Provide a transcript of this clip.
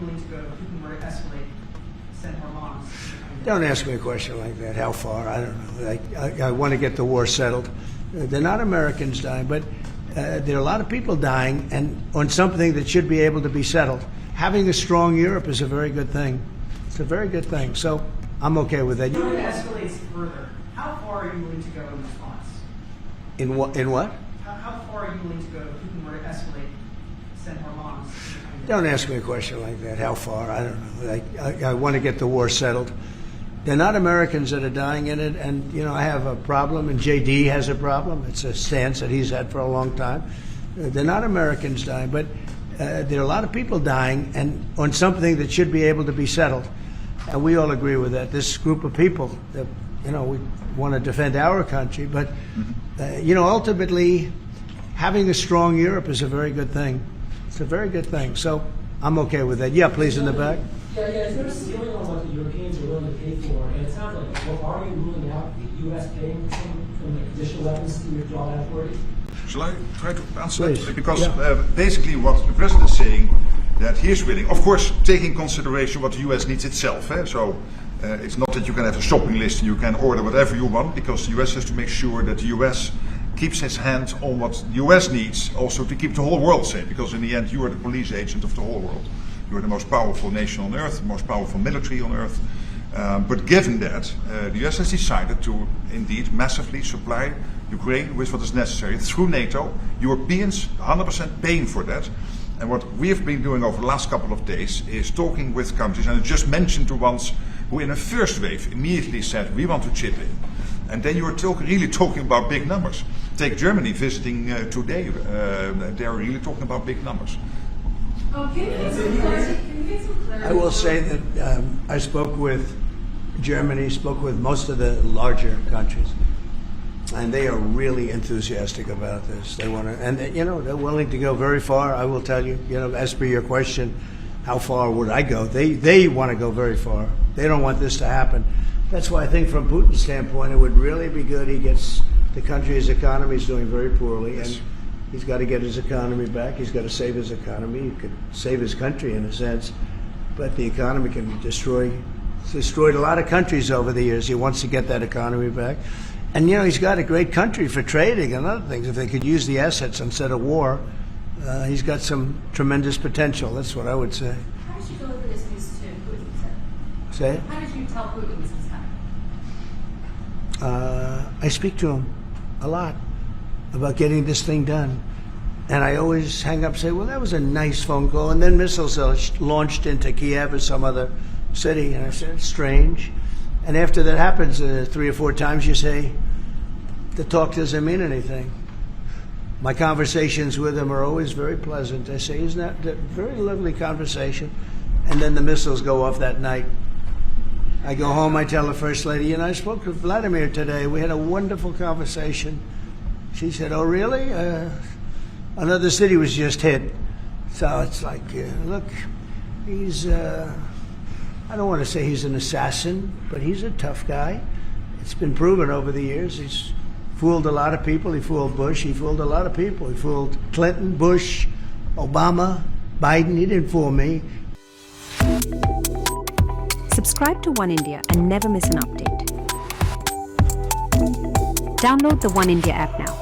you willing to go if Putin were to escalate, send more bombs? Don't ask me a question like that. How far? I don't know. I want to get the war settled. They're not Americans dying, but there are a lot of people dying, and on something that should be able to be settled. Having a strong Europe is a very good thing. It's a very good thing. So I'm okay with that. If it escalates further, how far are you willing to go in response? In what? In what? How far are you willing to go if Putin were to escalate, send more bombs? Don't ask me a question like that. How far? I don't know. I want to get the war settled. They're not Americans that are dying in it, and I have a problem, and JD has a problem. It's a stance that he's had for a long time. They're not Americans dying, but there are a lot of people dying, and on something that should be able to be settled. And we all agree with that. This group of people, that, we want to defend our country, but ultimately, having a strong Europe is a very good thing. It's a very good thing. So I'm okay with that. Yeah, please, in the back. Yeah, is there a ceiling on what the Europeans are willing to pay for? And it sounds like, are you ruling out the U.S. paying some additional weapons to withdraw that authority? Shall I try to answer Please. that? Because Yeah. basically what the president is saying, that he is willing, of course, taking consideration what the U.S. needs itself. So it's not that you can have a shopping list and you can order whatever you want, because the U.S. has to make sure that the U.S. keeps his hand on what the U.S. needs, also to keep the whole world safe, because in the end you are the police agent of the whole world. You are the most powerful nation on earth, the most powerful military on earth. But given that, the US has decided to indeed massively supply Ukraine with what is necessary through NATO. Europeans 100% paying for that. And what we have been doing over the last couple of days is talking with countries, and I just mentioned the ones who in a first wave immediately said, we want to chip in. And then you are really talking about big numbers. Take Germany visiting today. They are really talking about big numbers. I will say that I spoke with Germany, spoke with most of the larger countries, and they are really enthusiastic about this. They want to, and they're willing to go very far. I will tell you, as per your question, how far would I go? They want to go very far. They don't want this to happen. That's why I think from Putin's standpoint, it would really be good. He gets the country, his economy is doing very poorly, and he's got to get his economy back. He's got to save his economy. He could save his country in a sense, but the economy can be destroyed. He's destroyed a lot of countries over the years. He wants to get that economy back. And, he's got a great country for trading and other things. If they could use the assets instead of war, he's got some tremendous potential. That's what I would say. How did you deliver this news to Putin, sir? Say it? How did you tell Putin this was happening? I speak to him a lot about getting this thing done. And I always hang up and say, well, that was a nice phone call. And then missiles are launched into Kiev or some other city. And I said, it's strange. And after that happens 3 or 4 times, you say, the talk doesn't mean anything. My conversations with him are always very pleasant. I say, isn't that a very lovely conversation? And then the missiles go off that night. I go home, I tell the First Lady, I spoke to Vladimir today. We had a wonderful conversation. She said, oh, really? Another city was just hit. So it's like, look, he's, I don't want to say he's an assassin, but he's a tough guy. It's been proven over the years. He's fooled a lot of people. He fooled Bush. He fooled a lot of people. He fooled Clinton, Bush, Obama, Biden. He didn't fool me. Subscribe to One India and never miss an update. Download the One India app now.